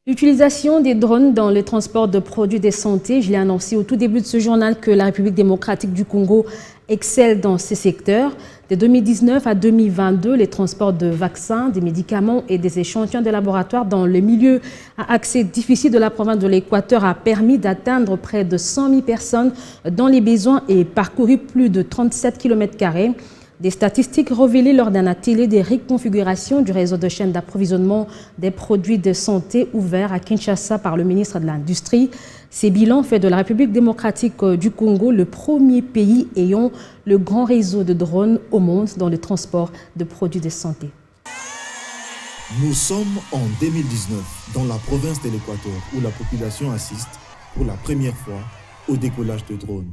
L'utilisation des drones dans le transport de produits de santé, je l'ai annoncé au tout début de ce journal que la République démocratique du Congo excelle dans ces secteurs. De 2019 à 2022, les transports de vaccins, des médicaments et des échantillons de laboratoire dans le milieu à accès difficile de la province de l'Équateur a permis d'atteindre près de 100 000 personnes dans les besoins et parcouru plus de 37 km². Des statistiques révélées lors d'un atelier de reconfiguration du réseau de chaînes d'approvisionnement des produits de santé ouvert à Kinshasa par le ministre de l'Industrie. Ces bilans fait de la République démocratique du Congo le premier pays ayant le grand réseau de drones au monde dans le transport de produits de santé. Nous sommes en 2019 dans la province de l'Équateur où la population assiste pour la première fois au décollage de drones.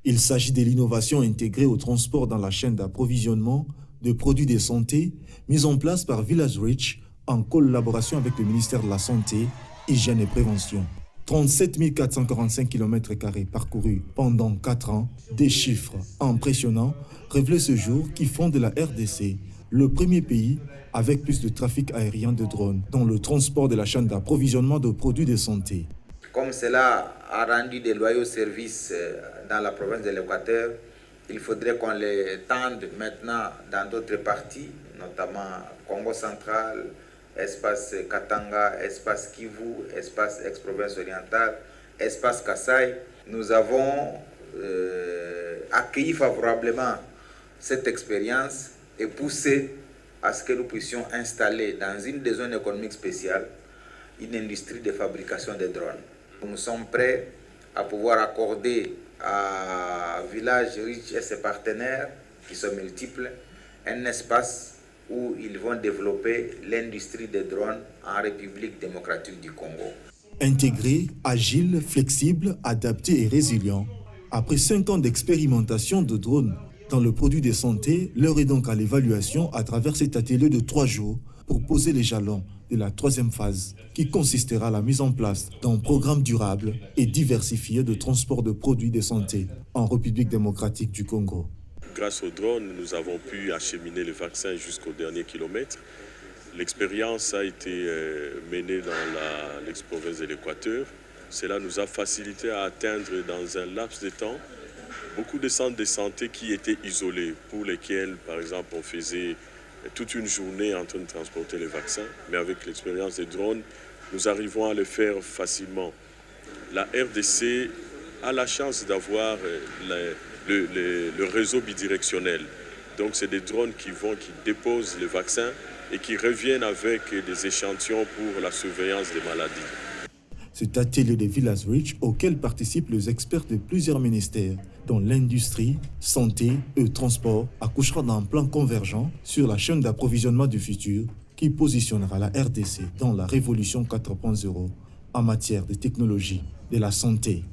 Il s'agit de l'innovation intégrée au transport dans la chaîne d'approvisionnement de produits de santé mise en place par Village Reach en collaboration avec le ministère de la Santé, Hygiène et Prévention. 37 445 km² parcourus pendant 4 ans, des chiffres impressionnants révélés ce jour qui font de la RDC le premier pays avec plus de trafic aérien de drones dans le transport de la chaîne d'approvisionnement de produits de santé. Comme cela a rendu des loyaux services dans la province de l'Équateur, il faudrait qu'on les tende maintenant dans d'autres parties, notamment Congo central, espace Katanga, espace Kivu, espace ex-province orientale, espace Kasaï. Nous avons accueilli favorablement cette expérience et poussé à ce que nous puissions installer dans une des zones économiques spéciales une industrie de fabrication de drones. Nous sommes prêts à pouvoir accorder à Village Reach et ses partenaires, qui sont multiples, un espace où ils vont développer l'industrie des drones en République démocratique du Congo. Intégré, agile, flexible, adapté et résilient, après 5 ans d'expérimentation de drones dans le produit de santé, l'heure est donc à l'évaluation à travers cet atelier de 3 jours pour poser les jalons de la 3e phase, qui consistera à la mise en place d'un programme durable et diversifié de transport de produits de santé en République démocratique du Congo. Grâce aux drones, nous avons pu acheminer les vaccins jusqu'au dernier kilomètre. L'expérience a été menée dans l'ex-province de l'Équateur. Cela nous a facilité à atteindre dans un laps de temps beaucoup de centres de santé qui étaient isolés, pour lesquels, par exemple, on faisait toute une journée en train de transporter les vaccins, mais avec l'expérience des drones, nous arrivons à le faire facilement. La RDC a la chance d'avoir le réseau bidirectionnel. Donc c'est des drones qui déposent les vaccins et qui reviennent avec des échantillons pour la surveillance des maladies. Cet atelier de Village Reach auquel participent les experts de plusieurs ministères, dont l'industrie, santé et transport, accouchera d'un plan convergent sur la chaîne d'approvisionnement du futur qui positionnera la RDC dans la révolution 4.0 en matière de technologie, de la santé